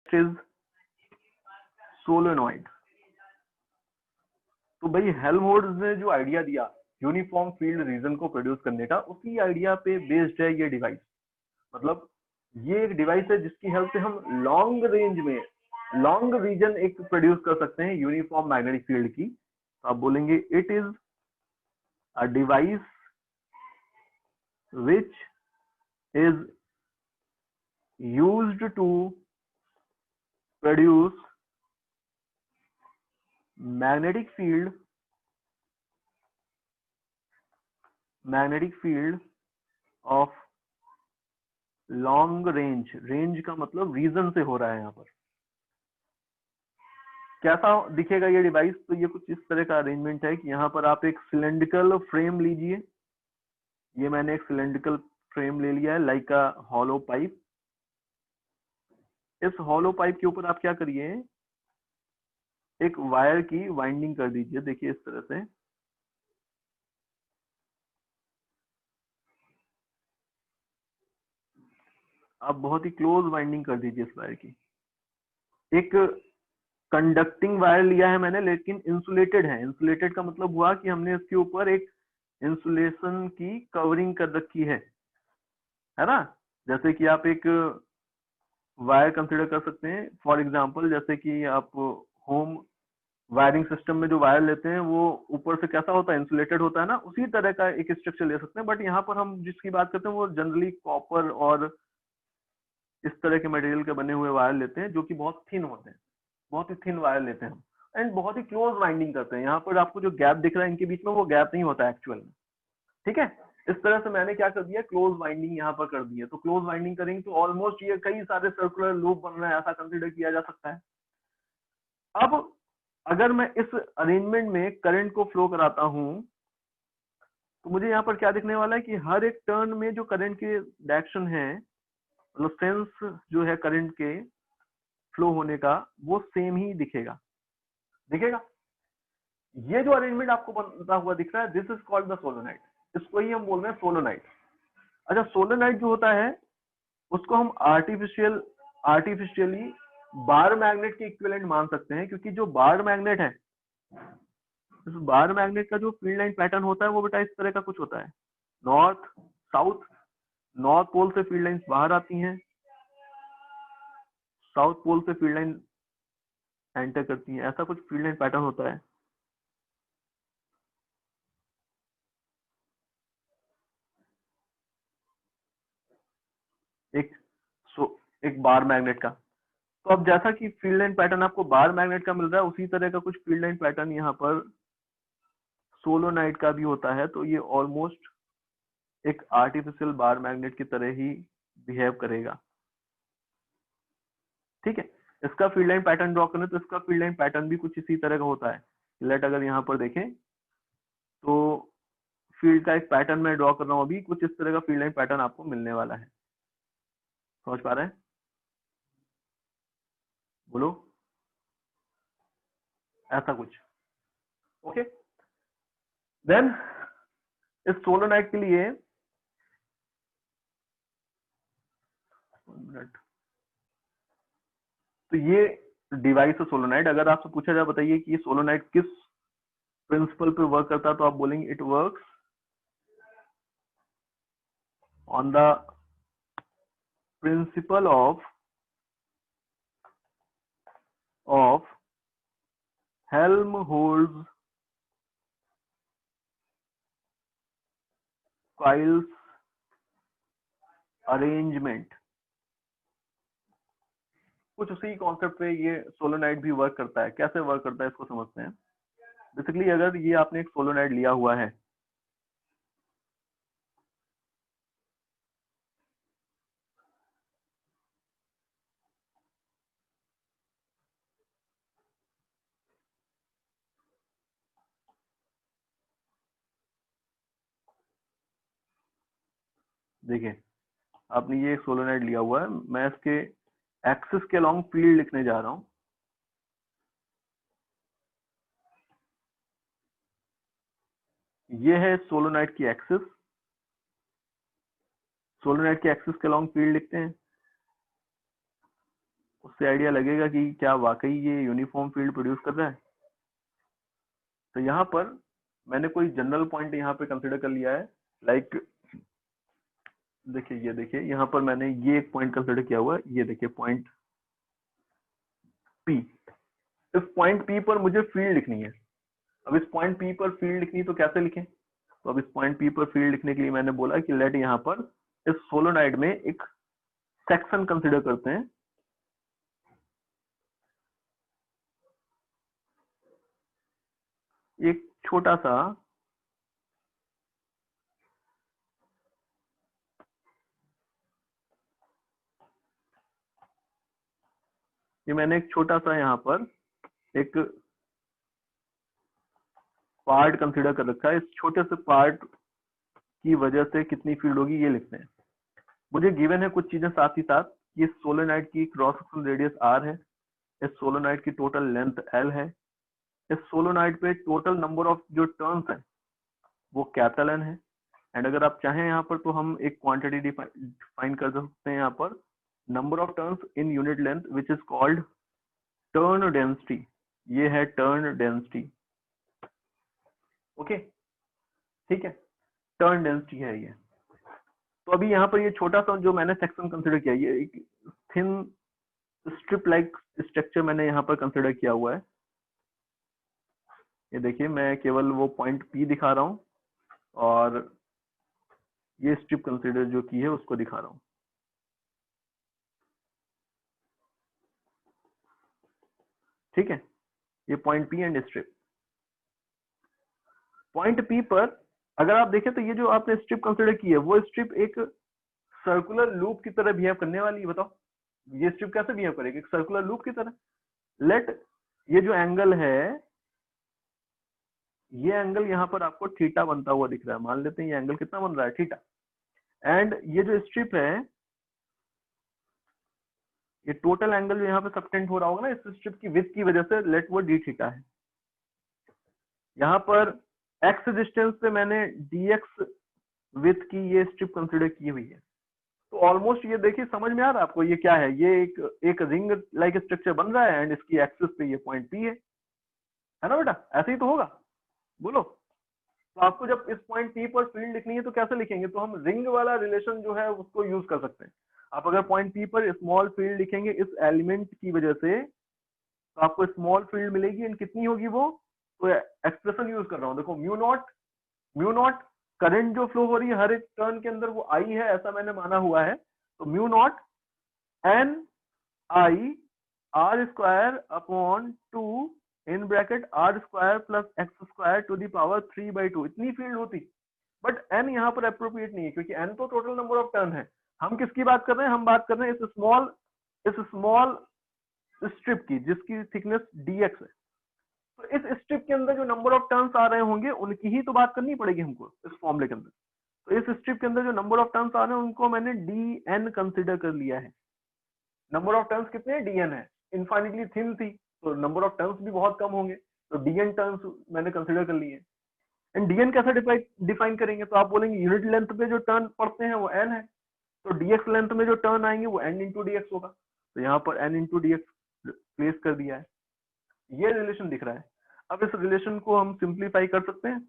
Is solenoid. तो भाई Helmholtz ने जो आइडिया दिया यूनिफॉर्म फील्ड रीजन को प्रोड्यूस करने का, उसी आइडिया पे बेस्ड है ये डिवाइस। मतलब ये एक डिवाइस है जिसकी हेल्प से हम लॉन्ग रेंज में लॉन्ग रीजन एक प्रोड्यूस कर सकते हैं यूनिफॉर्म मैग्नेटिक फील्ड की। तो आप बोलेंगे it is a device which is used to produce magnetic field of long range. Range का मतलब रीजन से हो रहा है यहाँ पर। कैसा दिखेगा ये डिवाइस? तो ये कुछ इस तरह का अरेंजमेंट है कि यहाँ पर आप एक सिलेंड्रिकल फ्रेम लीजिए। ये मैंने एक सिलेंड्रिकल फ्रेम ले लिया है, लाइक अ हॉलो पाइप। इस हॉलो पाइप के ऊपर आप क्या करिए, एक वायर की वाइंडिंग कर दीजिए। देखिए इस तरह से आप बहुत ही क्लोज वाइंडिंग कर दीजिए इस वायर की। एक कंडक्टिंग वायर लिया है मैंने, लेकिन इंसुलेटेड है। इंसुलेटेड का मतलब हुआ कि हमने इसके ऊपर एक इंसुलेशन की कवरिंग कर रखी है ना। जैसे कि आप एक वायर कंसिडर कर सकते हैं, फॉर एग्जांपल जैसे कि आप होम वायरिंग सिस्टम में जो वायर लेते हैं वो ऊपर से कैसा होता है, इंसुलेटेड होता है ना। उसी तरह का एक स्ट्रक्चर ले सकते हैं, बट यहाँ पर हम जिसकी बात करते हैं वो जनरली कॉपर और इस तरह के मटेरियल के बने हुए वायर लेते हैं, जो कि बहुत थिन होते हैं। बहुत ही थिन वायर लेते हैं हम, एंड बहुत ही क्लोज वाइंडिंग करते हैं। यहाँ पर आपको जो गैप दिख रहा है इनके बीच में, वो गैप नहीं होता है एक्चुअल में। ठीक है, इस तरह से मैंने क्या कर दिया, क्लोज वाइंडिंग यहाँ पर कर दी है। तो क्लोज वाइंडिंग करेंगे तो ऑलमोस्ट ये कई सारे सर्कुलर लूप बन रहे हैं, ऐसा कंसिडर किया जा सकता है। अब अगर मैं इस अरेंजमेंट में करंट को फ्लो कराता हूं, तो मुझे यहाँ पर क्या दिखने वाला है कि हर एक टर्न में जो करंट की डायरेक्शन है, मतलब सेंस जो है करंट के फ्लो होने का, वो सेम ही दिखेगा। ये जो अरेंजमेंट आपको बनता हुआ दिख रहा है, दिस इज कॉल्ड द सोलोनाइट। इसको ही हम बोल रहे हैं सोलोनाइट। अच्छा, सोलोनाइट जो होता है उसको हम आर्टिफिशियली बार मैग्नेट के इक्विवेलेंट मान सकते हैं, क्योंकि जो बार मैग्नेट है, इस बार मैग्नेट का जो फील्ड लाइन पैटर्न होता है वो बेटा इस तरह का कुछ होता है। नॉर्थ साउथ, नॉर्थ पोल से फील्ड लाइंस बाहर आती हैं, साउथ पोल से फील्ड लाइन एंटर करती हैं। ऐसा कुछ फील्ड लाइन पैटर्न होता है। एक एक बार मैग्नेट का। तो अब जैसा कि फील्ड लाइन पैटर्न आपको बार मैग्नेट का मिल रहा है, उसी तरह का कुछ फील्ड लाइन पैटर्न यहाँ पर सोलोनाइट का भी होता है। तो ये ऑलमोस्ट एक आर्टिफिशियल बार मैग्नेट की तरह ही बिहेव करेगा। ठीक है, इसका फील्ड लाइन पैटर्न ड्रॉ करें तो इसका फील्ड लाइन पैटर्न भी कुछ इसी तरह का होता है। लेट अगर यहाँ पर देखें तो फील्ड का एक पैटर्न मैं ड्रॉ कर रहा हूँ अभी, कुछ इस तरह का फील्ड लाइन पैटर्न आपको मिलने वाला है। समझ पा रहे हैं? बोलो। ऐसा कुछ। ओके, देन इस सोलोनाइट के लिए तो ये डिवाइस है सोलोनाइट। अगर आपसे पूछा जाए बताइए कि ये सोलोनाइट किस प्रिंसिपल पे वर्क करता है, तो आप बोलेंगे it works on the principle of Helmholtz coils arrangement. कुछ उसी कॉन्सेप्ट पे ये सोलोनाइट भी वर्क करता है। कैसे वर्क करता है इसको समझते हैं। बेसिकली अगर ये आपने एक सोलोनाइट लिया हुआ है, देखिए आपने ये एक सोलोनाइट लिया हुआ है, मैं इसके एक्सिस के अलोंग फील्ड लिखने जा रहा हूं। ये है सोलोनाइट की एक्सिस। सोलोनाइट के एक्सिस के अलोंग फील्ड लिखते हैं। उससे आइडिया लगेगा कि क्या वाकई ये यूनिफॉर्म फील्ड प्रोड्यूस कर रहा है। तो यहाँ पर मैंने कोई जनरल पॉइंट यहाँ पे कंसिडर कर लिया है, लाइक देखिए, ये देखिए यहाँ पर मैंने ये एक पॉइंट कंसिडर किया हुआ है, ये देखिए पॉइंट पी। इस पॉइंट पी पर मुझे फील्ड लिखनी है। अब इस पॉइंट पी पर फील्ड लिखनी है तो कैसे लिखें? तो अब इस पॉइंट पी पर फील्ड लिखने के लिए मैंने बोला कि लेट यहाँ पर इस सोलोनाइड में एक सेक्शन कंसिडर करते हैं। एक छोटा सा ये मैंने एक छोटा सा यहाँ पर एक पार्ट कंसिडर कर रखा है। इस छोटे से पार्ट की वजह से कितनी फील्ड होगी ये लिखते हैं। मुझे गिवन है कुछ चीजें साथ ही साथ। ये सोलेनाइड की क्रॉस सेक्शनल रेडियस r है, इस सोलेनाइड की टोटल लेंथ l है, इस सोलेनाइड पे टोटल नंबर ऑफ जो टर्न्स है वो कैपिटल N है। एंड अगर आप चाहें यहाँ पर तो हम एक क्वांटिटी डिफाइन कर सकते हैं यहाँ पर, number of turns in unit length which is called turn density. ये है टर्न डेंसिटी। ओके, ठीक है, टर्न डेंसिटी है ये। तो अभी यहाँ पर ये छोटा सा जो मैंने सेक्शन कंसिडर किया, ये एक थिन स्ट्रिप लाइक स्ट्रक्चर मैंने यहाँ पर कंसिडर किया हुआ है। ये देखिए, मैं केवल वो पॉइंट पी दिखा रहा हूँ और ये स्ट्रिप कंसिडर जो की है उसको दिखा रहा हूँ। ठीक है, ये point P and strip. Point P पर अगर आप देखें तो ये जो आपने स्ट्रिप कंसिडर की है वो स्ट्रिप एक सर्कुलर लूप की तरह बिहेव करने वाली है। बताओ ये स्ट्रिप कैसे बिहेव करेगी? एक सर्कुलर लूप की तरह। लेट ये जो एंगल है, ये एंगल यहाँ पर आपको थीटा बनता हुआ दिख रहा है। मान लेते हैं ये एंगल कितना बन रहा है? थीटा। एंड ये जो स्ट्रिप है, ये टोटल एंगल जो यहाँ पे सबटेंड हो रहा होगा ना इस स्ट्रिप की विड्थ की वजह से, लेट वो डी थीटा है। यहाँ पर एक्स डिस्टेंस पे मैंने dx विड्थ की ये स्ट्रिप कंसिडर की हुई है। तो ऑलमोस्ट ये देखिए, समझ में आ रहा है आपको ये क्या है? ये एक रिंग लाइक स्ट्रक्चर बन रहा है एंड इसकी एक्सिस पे ये पॉइंट पी है ना बेटा? ऐसे ही तो होगा, बोलो। तो आपको जब इस पॉइंट पी पर फील्ड लिखनी है तो कैसे लिखेंगे? तो हम रिंग वाला रिलेशन जो है उसको यूज कर सकते हैं। आप अगर पॉइंट पी पर स्मॉल फील्ड लिखेंगे इस एलिमेंट की वजह से, तो आपको स्मॉल फील्ड मिलेगी। एंड कितनी होगी वो? तो एक्सप्रेशन यूज कर रहा हूँ, देखो म्यू नॉट करंट जो फ्लो हो रही है हर एक टर्न के अंदर वो आई है, ऐसा मैंने माना हुआ है। तो mu naught N I R square upon 2 in bracket R square plus X square to the power 3/2, इतनी फील्ड होती। बट एन यहाँ पर अप्रोप्रिएट नहीं है क्योंकि एन तो टोटल नंबर ऑफ टर्न है। हम किसकी बात कर रहे हैं? हम बात कर रहे हैं इस स्मॉल स्ट्रिप की जिसकी थिकनेस dx है। तो इस स्ट्रिप के अंदर जो नंबर ऑफ टर्न्स आ रहे होंगे उनकी ही तो बात करनी पड़ेगी हमको इस फॉर्मूले के अंदर। तो इस स्ट्रिप के अंदर जो नंबर ऑफ टर्न्स आ रहे हैं उनको मैंने dn कंसिडर कर लिया है। नंबर ऑफ टर्न्स कितने? dn है। इनफाइनिटली थिन थी तो नंबर ऑफ टर्न्स भी बहुत कम होंगे, तो dn टर्न्स मैंने कंसिडर कर लिए। एंड dn कैसे डिफाइन करेंगे? तो आप बोलेंगे यूनिट लेंथ पे जो टर्न पड़ते हैं वो n है, तो dx लेंथ में जो टर्न आएंगे वो n इंटू dx होगा। तो यहाँ पर n इंटू dx प्लेस कर दिया है। ये रिलेशन दिख रहा है। अब इस रिलेशन को हम सिंप्लीफाई कर सकते हैं।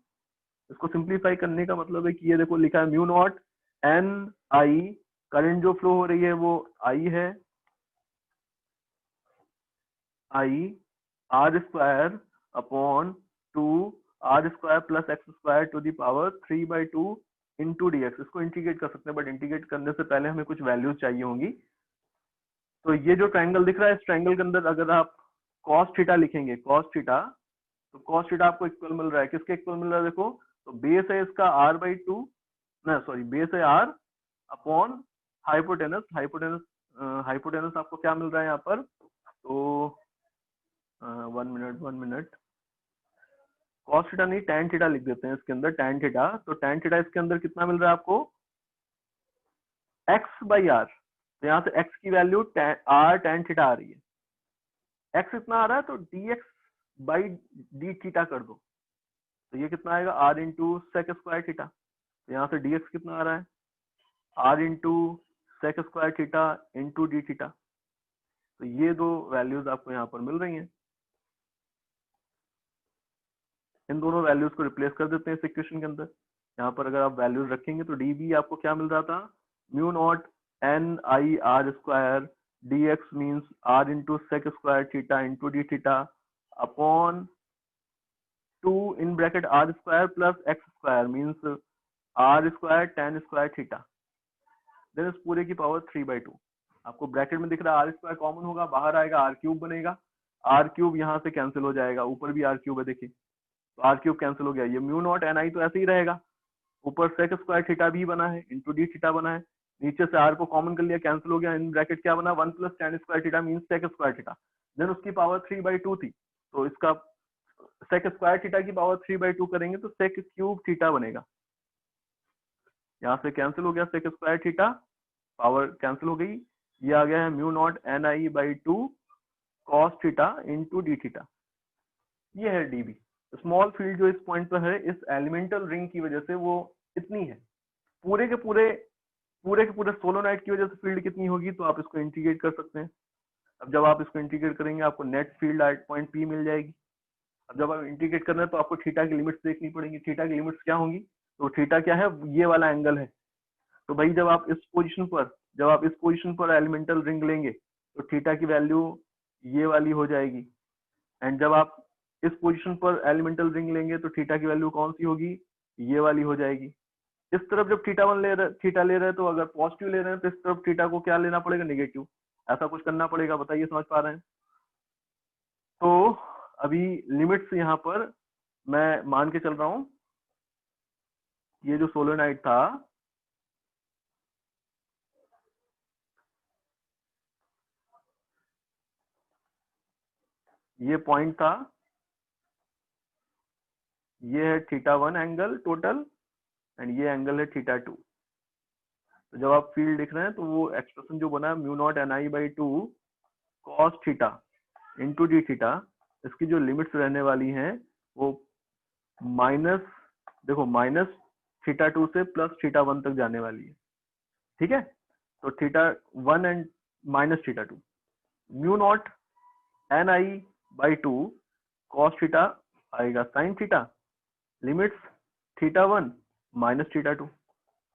इसको सिंप्लीफाई करने का मतलब है कि ये देखो लिखा है mu naught N I, current जो फ्लो हो रही है वो आई है, I R square upon 2 R square plus X square to the power 3/2 into dx। इसको इंटीग्रेट कर सकते हैं बट इंटीग्रेट करने से पहले हमें कुछ वैल्यूज चाहिए होंगी। तो ये जो ट्रायंगल दिख रहा है इस ट्रायंगल के अंदर अगर आप cos थीटा लिखेंगे, cos थीटा, तो cos थीटा आपको इक्वल मिल रहा है, किसके इक्वल मिल रहा है? देखो, तो बेस है इसका r/2, ना सॉरी बेस है r अपॉन हाइपोटेनस। हाइपोटेनस आपको क्या मिल रहा है यहाँ पर? तो 1 मिनट, cos थीटा नहीं tan थीटा लिख देते हैं इसके अंदर, tan थीटा। तो tan थीटा इसके अंदर कितना मिल रहा है आपको? x/r। तो यहाँ से x की वैल्यू r tan थीटा आ रही है। x इतना आ रहा है तो dx/d थीटा कर दो, तो ये कितना आएगा? r into sec square theta. तो यहाँ से dx कितना आ रहा है? r into sec square theta into D theta. तो ये दो वैल्यूज आपको यहाँ पर मिल रही हैं। इन दोनों वैल्यूज को रिप्लेस कर देते हैं इस इक्वेशन के अंदर। यहाँ पर अगर आप वैल्यूज रखेंगे तो डी बी आपको क्या मिल रहा था, mu naught N I R square D X means R into sec square theta into D theta upon 2 in bracket R square plus X square means R square tan square theta, then इस पूरे की power 3/2। आपको bracket में दिख रहा है are square common होगा, बाहर आएगा आर क्यूब बनेगा, आर क्यूब यहाँ से कैंसिल हो जाएगा, ऊपर भी आर क्यूब है देखिए, तो आर क्यूब कैंसिल हो गया, ये म्यू नॉट एन आई तो ऐसे ही रहेगा, ऊपर सेक स्क्वायर थीटा भी बना है इंटू डी थीटा बना है, नीचे से आर को कॉमन कर लिया कैंसिल हो गया, इन ब्रैकेट क्या बना 1 plus tan square theta means sec square theta, then उसकी पावर 3/2 थी, तो इसका सेक स्क्वायर थीटा की पावर 3/2 करेंगे तो सेक क्यूब थीटा बनेगा, यहाँ से कैंसिल हो गया sec square theta, power cancel हो गई, ये आ गया है mu naught N I by 2 cos theta into D theta, ये है डीबी। स्मॉल फील्ड जो इस पॉइंट पर है इस एलिमेंटल रिंग की वजह से वो इतनी है, पूरे के पूरे सोलोनाइट की वजह से फील्ड कितनी होगी, तो आप इसको इंटीग्रेट कर सकते हैं। अब जब आप इसको इंटीग्रेट करेंगे आपको net field at point P मिल जाएगी। अब जब आप इंटीग्रेट करना है तो आपको थीटा की लिमिट्स देखनी पड़ेंगी, थीटा की लिमिट्स क्या होंगी, तो थीटा क्या है, ये वाला एंगल है, तो भाई जब आप इस पोजीशन पर एलिमेंटल रिंग लेंगे तो थीटा की वैल्यू ये वाली हो जाएगी, एंड जब आप इस पोजीशन पर एलिमेंटल रिंग लेंगे तो थीटा की वैल्यू कौन सी होगी, ये वाली हो जाएगी। इस तरफ जब थीटा ले रहे हैं तो अगर पॉजिटिव ले रहे हैं तो इस तरफ थीटा को क्या लेना पड़ेगा, नेगेटिव, ऐसा कुछ करना पड़ेगा, बताइए समझ पा रहे हैं। तो अभी लिमिट्स यहाँ पर मैं मान के चल रहा हूं, ये जो सोलेनोइड था ये पॉइंट था, ये है θ1 एंगल टोटल एंड ये एंगल है θ2। तो जब आप फील्ड लिख रहे हैं तो वो एक्सप्रेशन जो बना है mu naught N I by 2 cos theta into D theta, इसकी जो लिमिट्स रहने वाली हैं वो माइनस, देखो माइनस θ2 से प्लस θ1 तक जाने वाली है, ठीक है। तो θ1 and minus θ2, mu naught N I by 2 cos theta आएगा साइन थीटा, लिमिट्स θ1 माइनस θ2,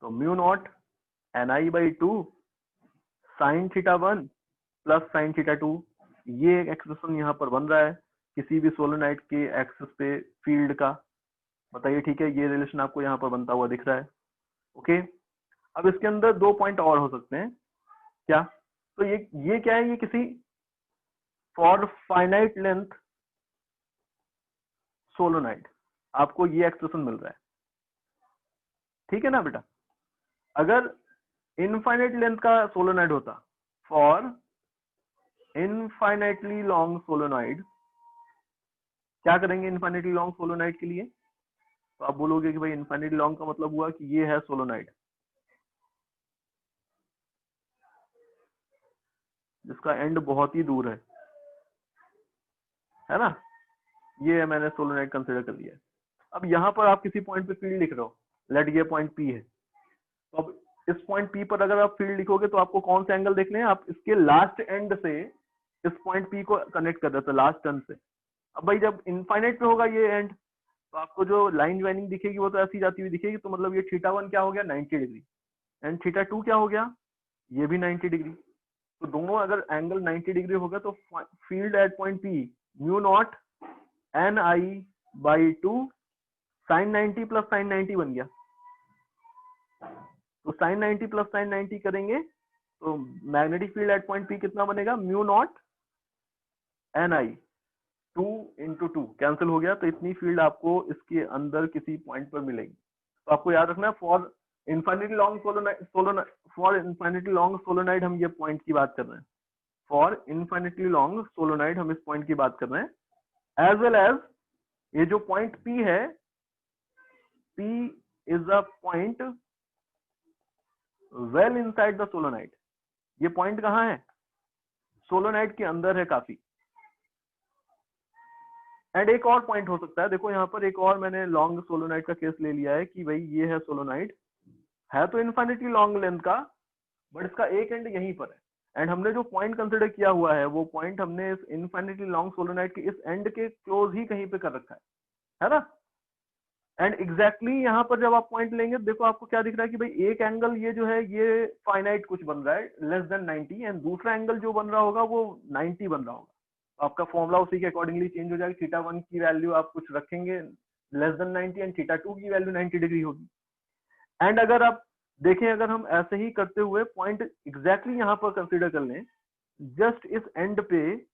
तो mu naught N I by 2 sine θ1 plus sine θ2, ये एक्सप्रेशन यहाँ पर बन रहा है किसी भी सोलेनोइड के एक्सिस पे फील्ड का, बताइए ठीक है, ये रिलेशन आपको यहाँ पर बनता हुआ दिख रहा है, ओके। अब इसके अंदर दो पॉइंट और हो सकते हैं, क्या, तो ये क्या है, ये किसी फॉर फाइनाइट लेंथ सोलेनोइड आपको ये एक्सप्रेशन मिल रहा है, ठीक है ना बेटा। अगर इनफाइनाइट लेंथ का सोलेनोइड होता, फॉर इनफाइनाइटली लॉन्ग सोलेनोइड, क्या करेंगे इनफाइनाइटली लॉन्ग सोलेनोइड के लिए, तो आप बोलोगे कि भाई इनफाइनाइटली लॉन्ग का मतलब हुआ कि ये है सोलेनोइड जिसका एंड बहुत ही दूर है ना, ये मैंने सोलेनोइड कंसिडर कर लिया है। अब यहाँ पर आप किसी पॉइंट पे फील्ड लिख रहे हो, लेट ये पॉइंट पी है, तो अब इस पॉइंट पी पर अगर आप फील्ड लिखोगे तो आपको कौन से एंगल देखने हैं, आप इसके लास्ट एंड से इस पॉइंट पी को कनेक्ट कर देते लास्ट टर्न से। अब भाई जब इनफाइनाइट पे होगा ये एंड, तो आपको जो लाइन ज्वाइनिंग दिखेगी वो तो ऐसी जाती हुई दिखेगी, तो मतलब ये θ1 क्या हो गया 90 डिग्री, एंड θ2 क्या हो गया, ये भी 90 डिग्री, तो दोनों अगर एंगल 90 डिग्री होगा तो field at point P mu naught N I by 2 sine 90 plus sine 90 बन गया, तो साइन 90 प्लस साइन 90 करेंगे तो magnetic field at point P कितना बनेगा, म्यू नॉट एन आई 2 इंटू 2 कैंसिल हो गया, तो इतनी फील्ड आपको इसके अंदर किसी पॉइंट पर मिलेगी। तो आपको याद रखना है फॉर इनफाइनिटी लॉन्ग सोलेनोइड हम ये पॉइंट की बात कर रहे हैं, फॉर इनफाइनिटी लॉन्ग सोलेनोइड हम इस पॉइंट की बात कर रहे हैं, एज वेल एज ये जो पॉइंट P है, P is a point well inside the solenoid, ये पॉइंट कहाँ है, सोलेनोइड के अंदर है काफी। एंड एक और पॉइंट हो सकता है, देखो यहाँ पर एक और मैंने लॉन्ग सोलेनोइड का केस ले लिया है कि भाई ये है सोलेनोइड, है तो इनफाइनिटी लॉन्ग लेंथ का, बट इसका एक एंड यहीं पर है, एंड हमने जो पॉइंट कंसिडर किया हुआ है वो पॉइंट हमने इस इनफाइनाइटली लॉन्ग सोलेनोइड के इस एंड के क्लोज ही कहीं पे कर रखा है ना। एंड एग्जैक्टली यहाँ पर जब आप पॉइंट लेंगे देखो आपको क्या दिख रहा है कि भाई एक एंगल ये जो है ये फाइनाइट कुछ बन रहा है लेस देन 90 एंड दूसरा एंगल जो बन रहा होगा वो 90 बन रहा होगा। तो आपका फॉर्मूला उसी के अकॉर्डिंगली चेंज हो जाएगा। थीटा 1 की वैल्यू आप कुछ रखेंगे लेस देन 90 एंड थीटा 2 की वैल्यू 90 डिग्री होगी। एंड अगर आप देखें अगर हम ऐसे ही करते हुए पॉइंट एग्जैक्टली यहाँ पर कंसिडर कर लें जस्ट इस एंड पे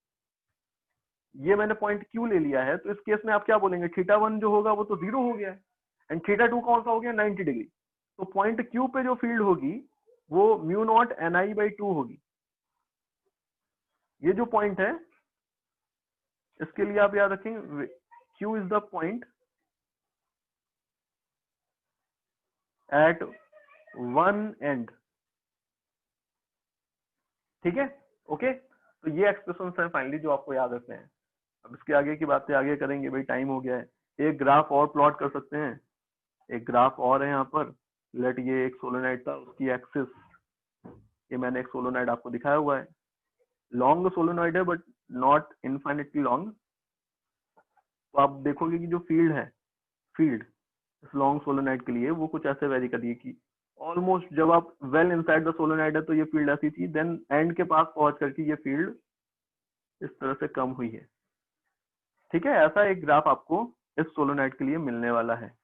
ये मैंने पॉइंट क्यू ले लिया है तो इस केस में आप क्या बोलेंगे थीटा 1 जो होगा वो तो 0 हो गया है एंड थीटा 2 कौन सा हो गया 90 डिग्री। तो पॉइंट क्यू पे जो फील्ड होगी वो म्यू नॉट NI/2 होगी। ये जो पॉइंट है इसके लिए आप याद रखेंगे Q is the point at one end. ठीक है ओके। तो ये एक्सप्रेशन है फाइनली जो आपको याद रखने हैं। अब इसके आगे की बातें आगे करेंगे भाई टाइम हो गया है। एक ग्राफ और प्लॉट कर सकते हैं। एक ग्राफ और है यहाँ पर लेट ये एक सोलेनोइड था उसकी एक्सिस ये मैंने एक सोलेनोइड आपको दिखाया हुआ है। लॉन्ग सोलेनोइड है बट नॉट इनफाइनिटली लॉन्ग। तो आप देखोगे कि जो फील्ड है फील्ड इस लॉन्ग सोलेनोइड के लिए वो कुछ ऐसे वेरी करिए कि ऑलमोस्ट जब आप वेल इनसाइड द सोलेनोइड है तो ये फील्ड ऐसी थी देन एंड के पास पहुंच करके ये फील्ड इस तरह से कम हुई है। ठीक है ऐसा एक ग्राफ आपको इस सोलेनोइड के लिए मिलने वाला है।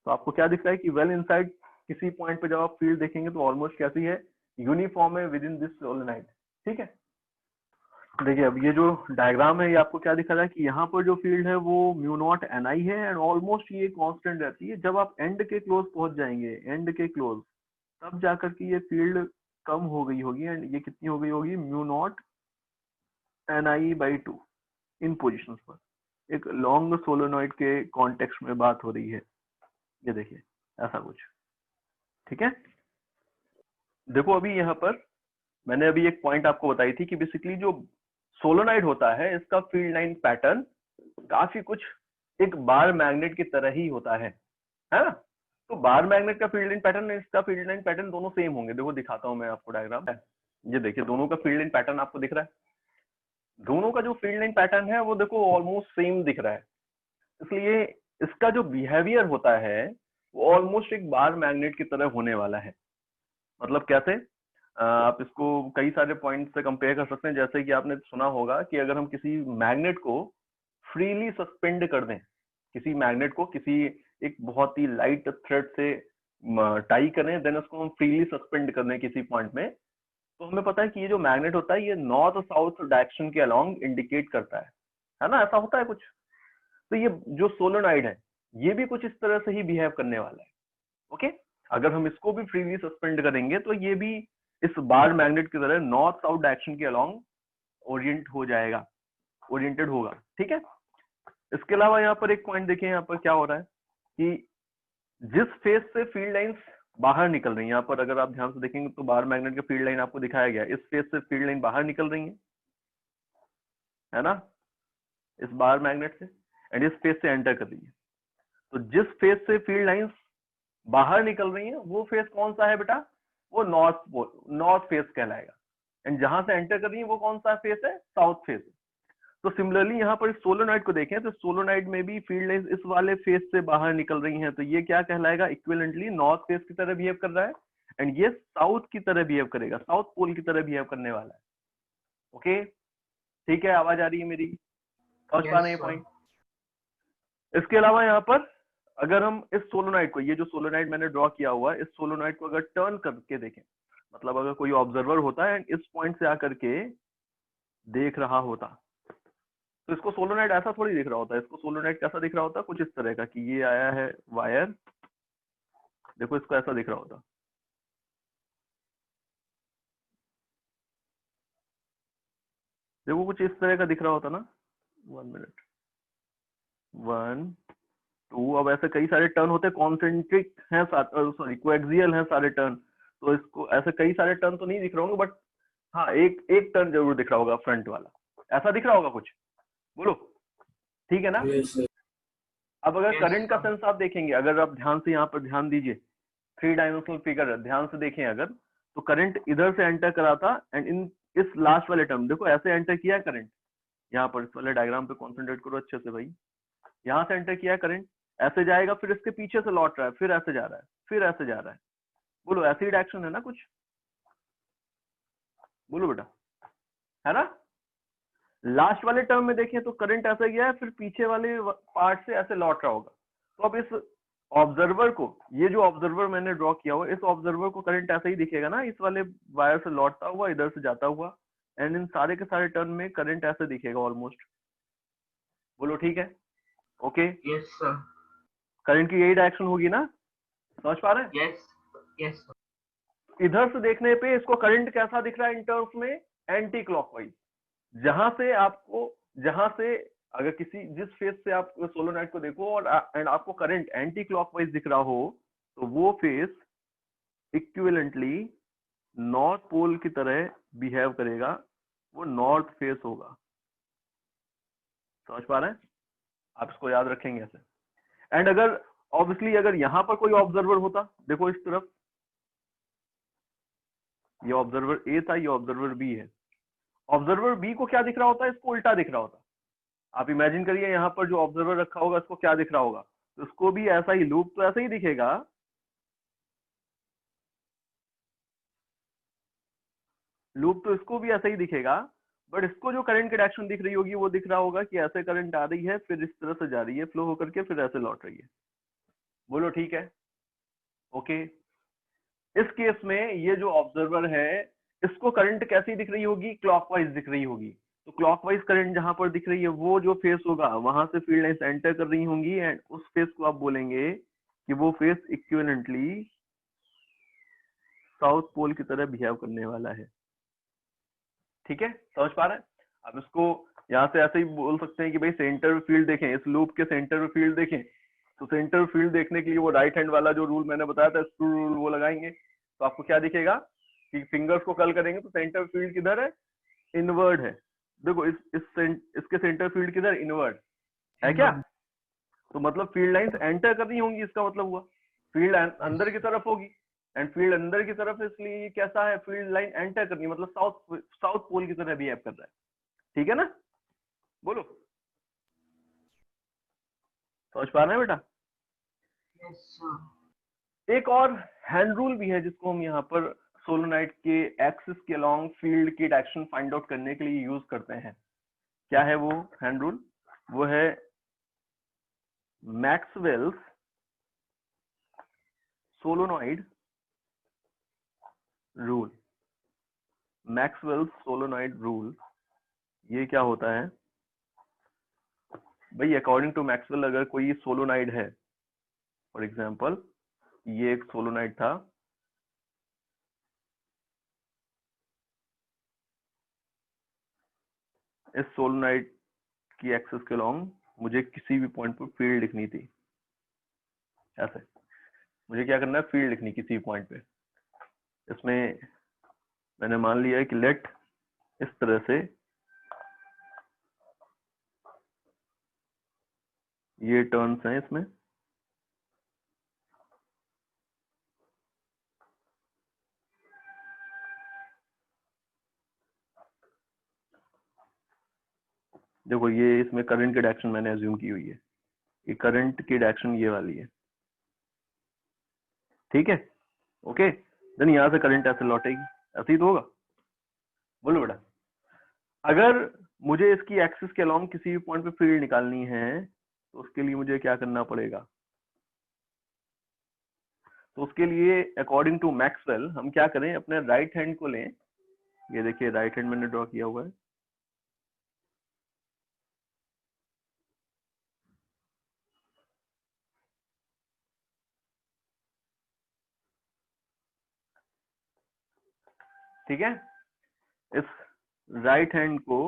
तो आपको क्या दिख रहा है कि वेल इनसाइड किसी पॉइंट पे जब आप फील्ड देखेंगे तो ऑलमोस्ट कैसी है यूनिफॉर्म है विद इन दिस सोलेनोइड। ठीक है देखिए अब ये जो डायग्राम है ये आपको क्या दिखा रहा है कि यहाँ पर जो फील्ड है वो म्यू नॉट NI है एंड ऑलमोस्ट ये कांस्टेंट रहती है। जब आप एंड के क्लोज पहुंच जाएंगे एंड के क्लोज तब जाकर के ये फील्ड कम हो गई होगी एंड ये कितनी हो गई होगी mu naught NI/2 in position पर। एक लॉन्ग सोलेनोइड के कॉन्टेक्स्ट में बात हो रही है। ये देखिए ऐसा कुछ। ठीक है देखो अभी यहाँ पर मैंने अभी एक पॉइंट आपको बताई थी कि बेसिकली जो सोलेनोइड होता है इसका फील्ड लाइन पैटर्न काफी कुछ एक बार मैग्नेट की तरह ही होता है ना। तो बार मैग्नेट का फील्ड लाइन पैटर्न इसका फील्ड लाइन पैटर्न दोनों सेम होंगे। देखो दिखाता हूं मैं आपको डायग्राम। ये देखिए दोनों का फील्ड लाइन पैटर्न आपको दिख रहा है। दोनों का जो फील्ड लाइन पैटर्न है वो देखो ऑलमोस्ट सेम दिख रहा है। इसलिए इसका जो बिहेवियर होता है वो ऑलमोस्ट एक बार मैग्नेट की तरह होने वाला है। मतलब कैसे आप इसको कई सारे पॉइंट से कंपेयर कर सकते हैं। जैसे कि आपने सुना होगा कि अगर हम किसी मैग्नेट को फ्रीली सस्पेंड कर दें किसी मैग्नेट को किसी एक बहुत ही लाइट थ्रेड से टाई करें देन उसको हम फ्रीली सस्पेंड कर दें किसी पॉइंट में तो हमें पता है कि ये जो मैग्नेट होता है ये नॉर्थ साउथ डायरेक्शन के अलोंग इंडिकेट करता है ना। ऐसा होता है कुछ। तो ये जो सोलेनोइड है ये भी कुछ इस तरह से ही बिहेव करने वाला है। ओके अगर हम इसको भी फ्रीली सस्पेंड करेंगे तो ये भी इस बार मैग्नेट की तरह नॉर्थ साउथ डायरेक्शन के अलोंग ओरिएंटेड होगा। ठीक है इसके अलावा यहाँ पर एक पॉइंट देखिए यहाँ पर क्या हो रहा है कि जिस फेस से फील्ड लाइंस बाहर निकल रही हैं यहाँ पर अगर आप ध्यान से देखेंगे तो बार मैग्नेट का फील्ड लाइन आपको दिखाया गया इस फेस से फील्ड लाइन बाहर निकल रही है ना इस बार मैग्नेट से एंड इस फेस से एंटर कर रही है। तो जिस फेस से फील्ड लाइंस बाहर निकल रही है वो फेस कौन सा है बेटा वो नॉर्थ फेस कहलाएगा एंड जहां से एंटर कर रही है वो कौन सा फेस है साउथ फेस। तो सिमिलरली यहाँ पर सोलेनोइड को देखें तो सोलेनोइड में भी फील्ड लाइंस इस वाले फेस से बाहर निकल रही हैं तो ये क्या कहलाएगा इक्विवेलेंटली नॉर्थ फेस की तरह बिहेव कर रहा है एंड ये साउथ की तरह बिहेव करेगा साउथ पोल की तरह बिहेव करने वाला है। ओके ठीक है आवाज आ रही है मेरी समझ पा रहे हैं पॉइंट। इसके अलावा यहाँ पर अगर हम इस सोलेनोइड को ये जो सोलेनोइड मैंने ड्रॉ किया हुआ है इस सोलेनोइड को अगर टर्न करके देखें मतलब अगर कोई ऑब्जर्वर होता है इस पॉइंट से आकर के देख रहा होता तो इसको सोलेनोइड ऐसा थोड़ी दिख रहा होता है। इसको सोलेनोइड कैसा दिख रहा होता कुछ इस तरह का कि ये आया है वायर देखो इसको ऐसा दिख रहा होता। देखो कुछ इस तरह का दिख रहा होता ना 1 मिनट 1 2 अब ऐसे कई सारे टर्न होते हैं कॉन्सेंट्रिक हैं सॉरी कोएक्सियल हैं सारे टर्न। तो इसको ऐसे कई सारे टर्न तो नहीं दिख रहे होंगे बट हाँ एक टर्न जरूर दिख रहा होगा फ्रंट वाला ऐसा दिख रहा होगा कुछ बोलो ठीक है ना। अब अगर करंट का सेंस आप देखेंगे अगर आप ध्यान से यहाँ पर ध्यान दीजिए 3 डायमेंशनल फिगर ध्यान से देखें अगर तो करंट इधर से एंटर करा था एंड इन इस लास्ट वाले टर्म देखो ऐसे एंटर किया करंट, यहाँ पर इस वाले डायग्राम पे कॉन्सेंट्रेट करो अच्छे से भाई, यहाँ से एंटर किया करंट, ऐसे जाएगा, फिर इसके पीछे से लौट रहा है, फिर ऐसे जा रहा है, फिर ऐसे जा रहा है। बोलो ऐसे ही डायरेक्शन है ना कुछ, बोलो बेटा, है ना। लास्ट वाले टर्म में देखें तो करंट ऐसे गया है, फिर पीछे वाले पार्ट से ऐसे लौट रहा होगा। तो अब इस ऑब्जर्वर को, ये जो ऑब्जर्वर मैंने ड्रॉ किया हुआ, इस ऑब्जर्वर को करंट ऐसे ही दिखेगा ना, इस वाले वायर से लौटता हुआ, इधर से जाता हुआ, एंड इन सारे के सारे टर्न में करंट ऐसे दिखेगा ऑलमोस्ट। बोलो ठीक है, ओके। Yes sir. करंट की यही डायरेक्शन होगी ना, समझ पा रहे हैं? Yes yes sir. इधर से देखने पे इसको करंट कैसा दिख रहा है इन टर्म्स में, एंटी क्लॉकवाइज। जहां से अगर किसी जिस फेज से आप सोलोनाइट को देखो और एंड आपको करंट एंटी क्लॉकवाइज दिख रहा हो, तो वो फेज इक्विवेलेंटली नॉर्थ पोल की तरह बिहेव करेगा, वो नॉर्थ फेस होगा। समझ पा रहे हैं? आप इसको याद रखेंगे ऐसे। एंड अगर ऑब्वियसली अगर यहां पर कोई ऑब्जर्वर होता, देखो इस तरफ, ये ऑब्जर्वर ए था, ये ऑब्जर्वर बी है। ऑब्जर्वर बी को क्या दिख रहा होता है, इसको उल्टा दिख रहा होता। आप इमेजिन करिए यहाँ पर जो ऑब्जर्वर रखा होगा इसको क्या दिख रहा होगा, तो इसको भी ऐसा ही लूप तो ऐसा ही दिखेगा, लूप तो इसको भी ऐसा ही दिखेगा, बट इसको जो करंट की डायरेक्शन दिख रही होगी वो दिख रहा होगा कि ऐसे करंट आ रही है, फिर इस तरह से जा रही है फ्लो होकर के, फिर ऐसे लौट रही है। बोलो ठीक है, ओके। इस केस में ये जो ऑब्जर्वर है इसको करंट कैसी दिख रही होगी, क्लॉकवाइज दिख रही होगी। तो क्लॉकवाइज करंट जहां पर दिख रही है वो जो फेस होगा वहां से फील्ड लाइंस एंटर कर रही होंगी, एंड उस फेस को आप बोलेंगे कि वो फेस इक्विवेलेंटली साउथ पोल की तरह बिहेव करने वाला है। ठीक है, समझ पा रहे हैं? अब इसको यहाँ से ऐसे ही बोल सकते हैं कि भाई सेंटर फील्ड देखें, इस लूप के सेंटर फील्ड देखें, तो सेंटर फील्ड देखने के लिए वो राइट हैंड वाला जो रूल मैंने बताया था, स्क्रू रूल, वो लगाएंगे तो आपको क्या दिखेगा कि फिंगर्स को कर्ल करेंगे तो सेंटर फील्ड किधर है, इनवर्ड है। देखो इसके सेंटर फील्ड किधर, इनवर्ड है क्या, तो मतलब फील्ड लाइंस एंटर करनी होंगी, इसका मतलब हुआ फील्ड अंदर की तरफ होगी, एंड फील्ड अंदर की तरफ इसलिए कैसा है, फील्ड लाइन एंटर करनी, मतलब साउथ पोल की तरह बिहेव कर रहा है। ठीक है ना, बोलो, समझ पा रहे हैं बेटा? Yes sir. एक और हैंड रूल भी है जिसको हम यहाँ पर सोलोनाइट के एक्सिस के अलोंग फील्ड की डायरेक्शन फाइंड आउट करने के लिए यूज करते हैं। क्या है वो हैंड रूल? वो है Maxwell's solenoid rule. Maxwell's solenoid rule, ये क्या होता है भाई, अकॉर्डिंग टू मैक्सवेल अगर कोई सोलोनाइड है, फॉर एग्जांपल ये एक सोलोनाइड था, इस सोलोनाइड की एक्सिस के अलोंग मुझे किसी भी पॉइंट पर फील्ड लिखनी थी, ऐसे मुझे क्या करना है, फील्ड लिखनी किसी पॉइंट पे। इसमें मैंने मान लिया है कि लेट इस तरह से ये टर्न्स हैं इसमें, देखो ये इसमें करंट की डायरेक्शन मैंने अज्यूम की हुई है, ये करंट की डायरेक्शन ये वाली है, ठीक है, ओके। देन यहाँ से करंट ऐसे लौटेगी, ऐसे ही तो होगा। बोलो बेटा, अगर मुझे इसकी एक्सिस के अलोंग किसी भी पॉइंट पे फील्ड निकालनी है तो उसके लिए मुझे क्या करना पड़ेगा, तो उसके लिए अकॉर्डिंग टू मैक्सवेल हम क्या करें, अपने राइट हैंड को लें, ये देखिए राइट हैंड मैंने ड्रॉ किया हुआ है, ठीक है। इस राइट हैंड को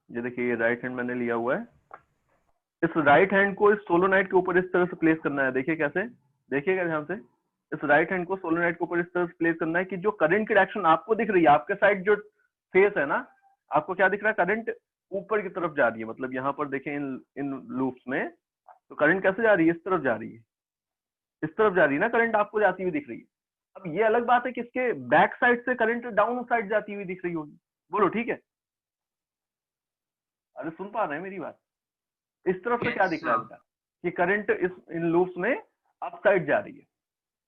ये देखिए, ये राइट हैंड मैंने लिया हुआ है, इस राइट हैंड को इस सोलोनाइट के ऊपर इस तरह से प्लेस करना है। देखिए कैसे, देखिएगा ध्यान से, इस राइट हैंड को सोलोनाइट के ऊपर इस तरह से प्लेस करना है कि जो करंट की डायरेक्शन आपको दिख रही है, आपके साइड जो फेस है ना, आपको क्या दिख रहा है, करंट ऊपर की तरफ जा रही है। मतलब यहाँ पर देखें इन लूप्स में तो करंट कैसे जा रही है, इस तरफ जा रही है, इस तरफ जा रही है ना करंट, आपको जाती हुई दिख रही है। अब ये अलग बात है कि इसके बैक साइड से करंट डाउन साइड जाती हुई दिख रही होगी, बोलो ठीक है। अरे सुन पा रहे हैं मेरी बात, इस तरफ से क्या Yes, दिख रहा है sir. बेटा कि करंट इस इन लूप्स में अप साइड जा रही है।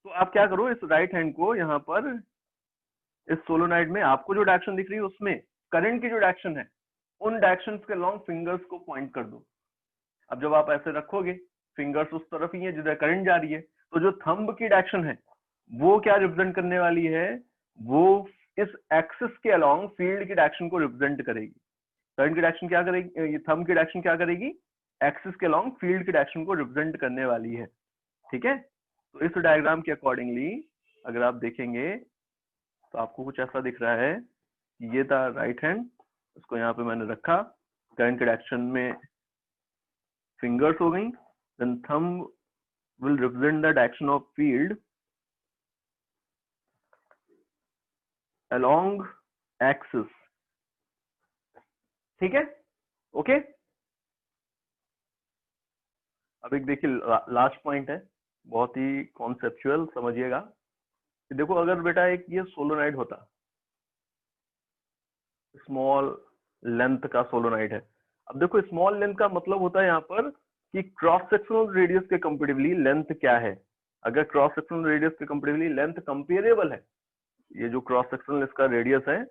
तो आप क्या करो, इस राइट हैंड को यहाँ पर इस सोलोनाइड में आपको जो डायरेक्शन दिख रही है उसमें करंट की जो डायरेक्शन है उन डायरेक्शंस के लॉन्ग फिंगर्स को पॉइंट कर दो। अब जब आप ऐसे रखोगे फिंगर्स उस तरफ ही है जिधर करंट जा रही है, तो जो थंब की डायरेक्शन है वो क्या रिप्रेजेंट करने वाली है, वो इस एक्सिस के अलोंग फील्ड की डायरेक्शन को रिप्रेजेंट करेगी। करंट की डायरेक्शन क्या करेगी, ये थंब की डायरेक्शन क्या करेगी, एक्सिस के अलोंग फील्ड की डायरेक्शन को रिप्रेजेंट करने वाली है। ठीक है, तो इस डायग्राम के अकॉर्डिंगली अगर आप देखेंगे तो आपको कुछ ऐसा दिख रहा है, ये था राइट हैंड, उसको यहाँ पे मैंने रखा, करंट की डायरेक्शन में फिंगर्स हो गई, then thumb will represent the direction of field along axis। ठीक है, ओके। अब एक देखिए लास्ट पॉइंट है, बहुत ही कॉन्सेप्चुअल, समझिएगा। देखो अगर बेटा एक ये सोलोनाइड होता, स्मॉल लेंथ का सोलोनाइड है। अब देखो स्मॉल लेंथ का मतलब होता है यहाँ पर कि क्रॉस सेक्शनल रेडियस के कंपेरेटिवली लेंथ क्या है। अगर क्रॉस सेक्शनल रेडियस के कंपेरेटिवली लेंथ कंपेरेबल है, ये जो क्रॉस सेक्शनल इसका रेडियस है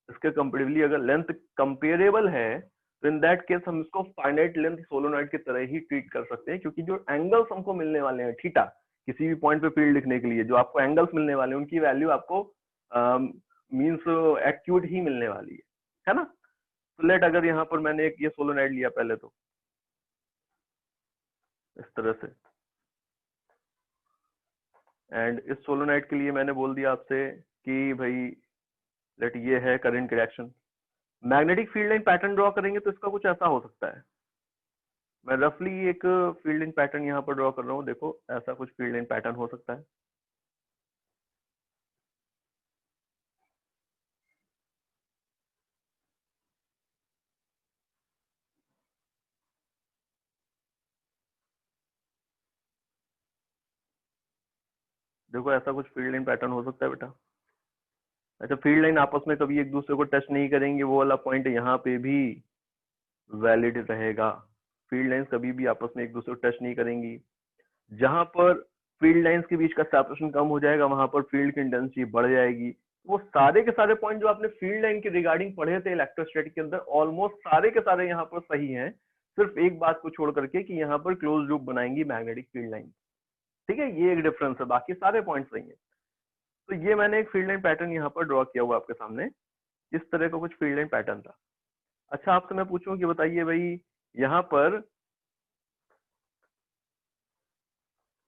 इसके कंपेरेटिवली अगर लेंथ कंपेरेबल है, तो इन दैट केस हम इसको फाइनाइट लेंथ सोलोनॉइड की तरह ही ट्रीट कर सकते हैं, क्योंकि जो एंगल्स हमको मिलने वाले हैं थीटा, किसी भी पॉइंट पे फील्ड लिखने के लिए जो आपको एंगल्स मिलने वाले हैं उनकी वैल्यू आपको मींस एक्यूट ही मिलने वाली है ना। तो लेट अगर यहाँ पर मैंने एक ये सोलोनॉइड लिया पहले, तो इस तरह से, एंड इस सोलोनाइड के लिए मैंने बोल दिया आपसे कि भाई लेट ये है current direction. Magnetic field line pattern draw करेंगे तो इसका कुछ ऐसा हो सकता है। मैं रफली एक फील्ड लाइन पैटर्न यहाँ पर ड्रॉ कर रहा हूँ, देखो ऐसा कुछ फील्ड लाइन पैटर्न हो सकता है। देखो ऐसा कुछ फील्ड लाइन पैटर्न हो सकता है बेटा। अच्छा, फील्ड लाइन आपस में कभी एक दूसरे को टच नहीं करेंगे, वो वाला पॉइंट यहाँ पे भी वैलिड रहेगा। फील्ड लाइंस कभी भी आपस में एक दूसरे को टच नहीं करेंगी। जहां पर फील्ड लाइंस के बीच का सेपरेशन कम हो जाएगा वहां पर फील्ड की इंटेंसिटी बढ़ जाएगी। वो सारे के सारे पॉइंट जो आपने फील्ड लाइन के रिगार्डिंग पढ़े थे इलेक्ट्रोस्टैटिक के अंदर, ऑलमोस्ट सारे के सारे यहाँ पर सही हैं, सिर्फ एक बात को छोड़ करके कि यहाँ पर क्लोज लूप बनाएंगी मैग्नेटिक फील्ड लाइन। ठीक है, ये एक डिफरेंस है, बाकी सारे पॉइंट सही है। तो ये मैंने एक फील्ड लाइन पैटर्न यहाँ पर ड्रॉ किया हुआ आपके सामने, इस तरह का कुछ फील्ड लाइन पैटर्न था। अच्छा, आपसे मैं पूछूं कि बताइए भाई, यहाँ पर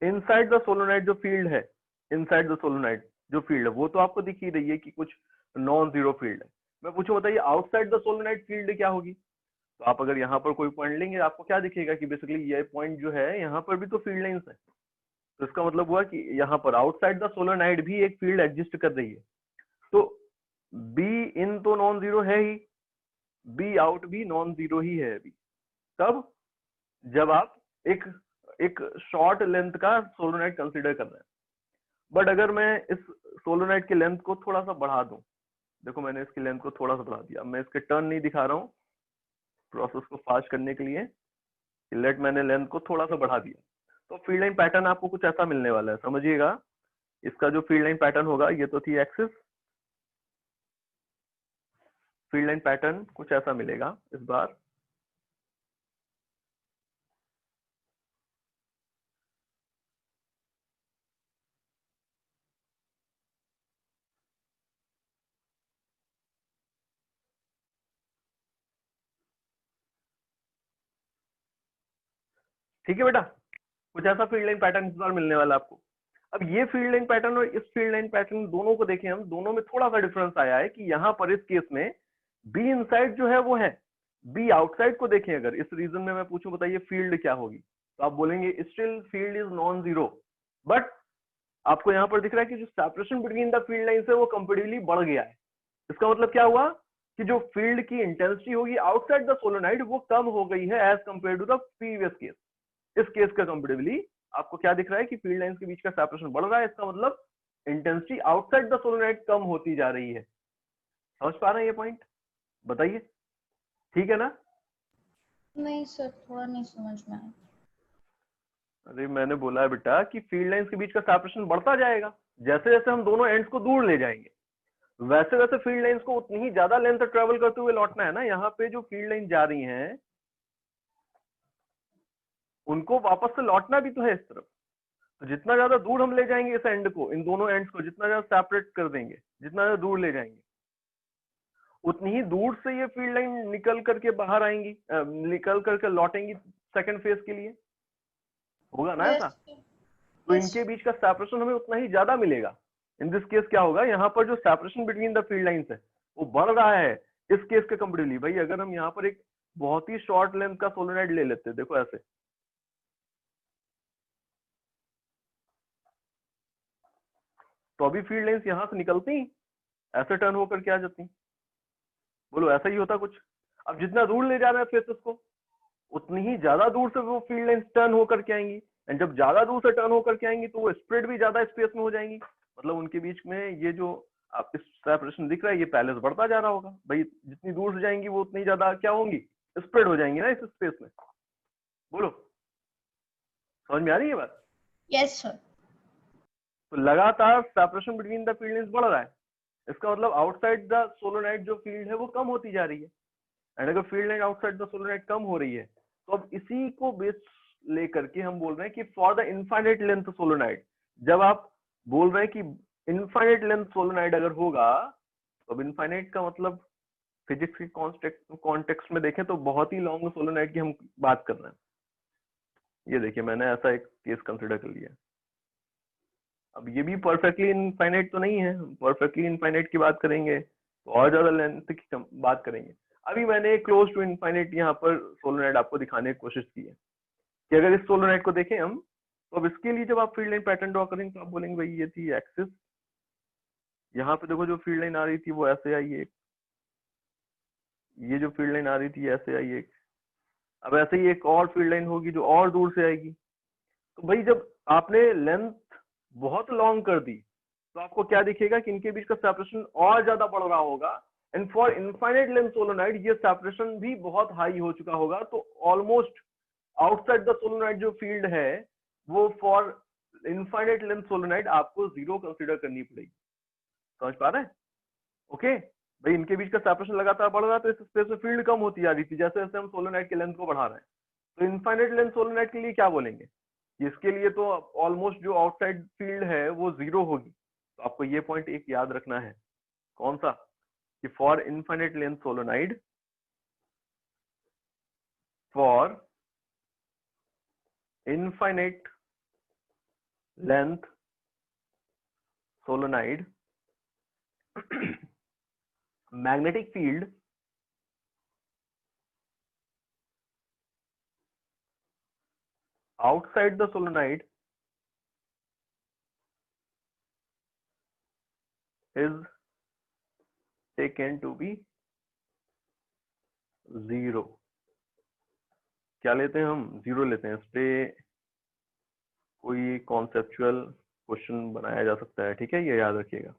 इनसाइड द सोलोनाइड जो फील्ड है, इनसाइड द सोलोनाइड जो फील्ड है वो तो आपको दिख ही रही है कि कुछ नॉन जीरो फील्ड है। मैं पूछूं बताइए आउटसाइड द सोलोनाइड फील्ड क्या होगी। तो आप अगर यहाँ पर कोई पॉइंट लेंगे आपको क्या दिखेगा कि बेसिकली ये पॉइंट जो है यहाँ पर भी तो फील्ड लाइंस है। तो इसका मतलब हुआ कि यहाँ पर आउटसाइड द सोलोनाइड भी एक फील्ड एग्जिस्ट कर रही है। तो बी इन तो नॉन जीरो है ही, बी आउट भी नॉन जीरो ही है अभी। तब जब आप एक एक शॉर्ट लेंथ का सोलोनाइड कंसीडर कर रहे हैं। बट अगर मैं इस सोलोनाइड की लेंथ को थोड़ा सा बढ़ा दूं, देखो मैंने इसकी लेंथ को थोड़ा सा बढ़ा दिया, मैं इसके टर्न नहीं दिखा रहा हूँ प्रोसेस को फास्ट करने के लिए, लेट मैंने लेंथ को थोड़ा सा बढ़ा दिया, तो फील्ड लाइन पैटर्न आपको कुछ ऐसा मिलने वाला है। समझिएगा, इसका जो फील्ड लाइन पैटर्न होगा, ये तो थी एक्सिस, फील्ड लाइन पैटर्न कुछ ऐसा मिलेगा इस बार। ठीक है बेटा, कुछ ऐसा फील्ड लाइन पैटर्न इस बार मिलने वाला आपको। अब ये फील्ड लाइन पैटर्न और इस फील्ड लाइन पैटर्न दोनों को देखें हम, दोनों में थोड़ा सा डिफरेंस आया है कि यहाँ पर इस केस में बी इनसाइड जो है वो है, बी आउटसाइड को देखें अगर इस रीजन में मैं पूछूं बताइए फील्ड क्या होगी, तो आप बोलेंगे still field is non zero. But आपको यहाँ पर दिख रहा है कि जो separation between the field lines है वो कंपेरेटिवली बढ़ गया है। इसका मतलब क्या हुआ कि जो फील्ड की इंटेंसिटी होगी आउटसाइड द सोलोनाइड वो कम हो गई है as compare to the previous case. इस केस का कंपेरेटिवली आपको क्या दिख रहा है कि फील्ड लाइंस के बीच का सेपरेशन बढ़ रहा है, इसका मतलब इंटेंसिटी आउटसाइड द सोलेनोइड कम होती जा रही है। समझ पा रहे हैं ये पॉइंट? बताइए, ठीक है ना? नहीं सर, थोड़ा नहीं समझ में आया। अरे मैंने बोला है बेटा कि फील्ड लाइंस के बीच का सेपरेशन बढ़ता जाएगा, जैसे जैसे हम दोनों एंड्स को दूर ले जाएंगे वैसे वैसे फील्ड लाइंस को उतनी ही ज्यादा लेंथ ट्रेवल करते हुए लौटना है ना। यहाँ पे जो फील्ड लाइन जा रही हैं उनको वापस से लौटना भी तो है इस तरफ। तो जितना ज्यादा दूर हम ले जाएंगे इस एंड को, इन दोनों एंड्स को जितना ज्यादा सेपरेट कर देंगे, जितना ज्यादा दूर ले जाएंगे, उतनी ही दूर से ये फील्ड लाइन निकल करके बाहर आएंगी, निकल करके लौटेंगी सेकंड फेज के लिए। होगा ना ऐसा? तो इनके बीच का सेपरेशन हमें उतना ही ज्यादा मिलेगा। इन दिस केस क्या होगा, यहाँ पर जो separation between the field lines है वो बढ़ रहा है इस केस के कंपेरेटिवली। भाई अगर हम यहाँ पर एक बहुत ही शॉर्ट लेंथ का सोलेनोइड ले लेते हैं, देखो ऐसे, तो अभी फील्ड लाइंस यहाँ से निकलती ऐसे टर्न होकर के आ जाती। बोलो ऐसा ही होता कुछ? अब जितना दूर ले जा रहे हैं फेसेस को उतनी ही ज्यादा दूर से वो फील्ड लाइंस टर्न होकर के आएंगी, एंड जब ज्यादा दूर से टर्न होकर के आएंगी तो वो स्प्रेड भी ज्यादा स्पेस में हो जाएंगी। मतलब उनके बीच में ये जो आप इस सेपरेशन दिख रहा है ये पहले से बढ़ता जा रहा होगा। भाई जितनी दूर से जाएंगी वो उतनी ज्यादा क्या होंगी, स्प्रेड हो जाएंगी ना इस स्पेस में। बोलो समझ में आ रही है बात? Yes sir. तो लगातार separation between the field lines बढ़ रहा है, इसका मतलब आउटसाइड द सोलेनोइड जो फील्ड है वो कम होती जा रही है। एंड अगर field line outside the solenoid कम हो रही है तो अब इसी को बेस लेकर के हम बोल रहे हैं कि for the infinite length solenoid, जब आप बोल रहे हैं कि इनफाइनाइट लेंथ सोलेनोइड अगर होगा तो अब इनफाइनाइट का मतलब फिजिक्स के कॉन्टेक्स्ट में देखें तो बहुत ही लॉन्ग सोलेनोइड की हम बात कर रहे हैं। ये देखिए मैंने ऐसा एक केस कंसिडर कर लिया। अब ये भी परफेक्टली इनफाइनाइट तो नहीं है, परफेक्टली इनफाइनाइट की बात करेंगे तो और ज्यादा लेंथ की बात करेंगे। अभी मैंने क्लोज टू इनफाइनाइट यहाँ पर सोलेनोइड आपको दिखाने की कोशिश की है कि अगर इस सोलेनोइड को देखें हम, तो अब इसके लिए जब आप फील्ड लाइन पैटर्न ड्रॉ करेंगे तो आप बोलेंगे भाई ये थी एक्सिस, यहाँ पे देखो जो फील्ड लाइन आ रही थी वो ऐसे आई एक, ये जो फील्ड लाइन आ रही थी ऐसे आई एक, अब ऐसे ही एक और फील्ड लाइन होगी जो और दूर से आएगी। तो भाई जब आपने लेंथ बहुत लॉन्ग कर दी तो आपको क्या दिखेगा कि इनके बीच का सेपरेशन और ज्यादा बढ़ रहा होगा। And for infinite length solenoid ये सेपरेशन भी बहुत हाई हो चुका होगा। तो ऑलमोस्ट आउटसाइड द सोलेनोइड जो फील्ड है वो फॉर इनफाइनाइट लेंथ सोलेनोइड आपको जीरो कंसीडर करनी पड़ेगी। समझ पा रहे हैं? ओके भाई इनके बीच का सेपरेशन लगातार बढ़ रहा है तो इस स्पेस में फील्ड कम होती जा रही थी जैसे जैसे हम सोलेनोइड के लेंथ को बढ़ा रहे हैं। तो इनफाइनाइट लेंथ सोलेनोइड के लिए क्या बोलेंगे, इसके लिए तो ऑलमोस्ट जो आउटसाइड फील्ड है वो जीरो होगी। तो आपको ये पॉइंट एक याद रखना है, कौन सा, कि for infinite length solenoid, for infinite length solenoid magnetic field outside the solenoid is taken to be zero। क्या लेते हैं हम, जीरो लेते हैं। इस पे कोई कॉन्सेप्चुअल क्वेश्चन बनाया जा सकता है, ठीक है, ये याद रखिएगा।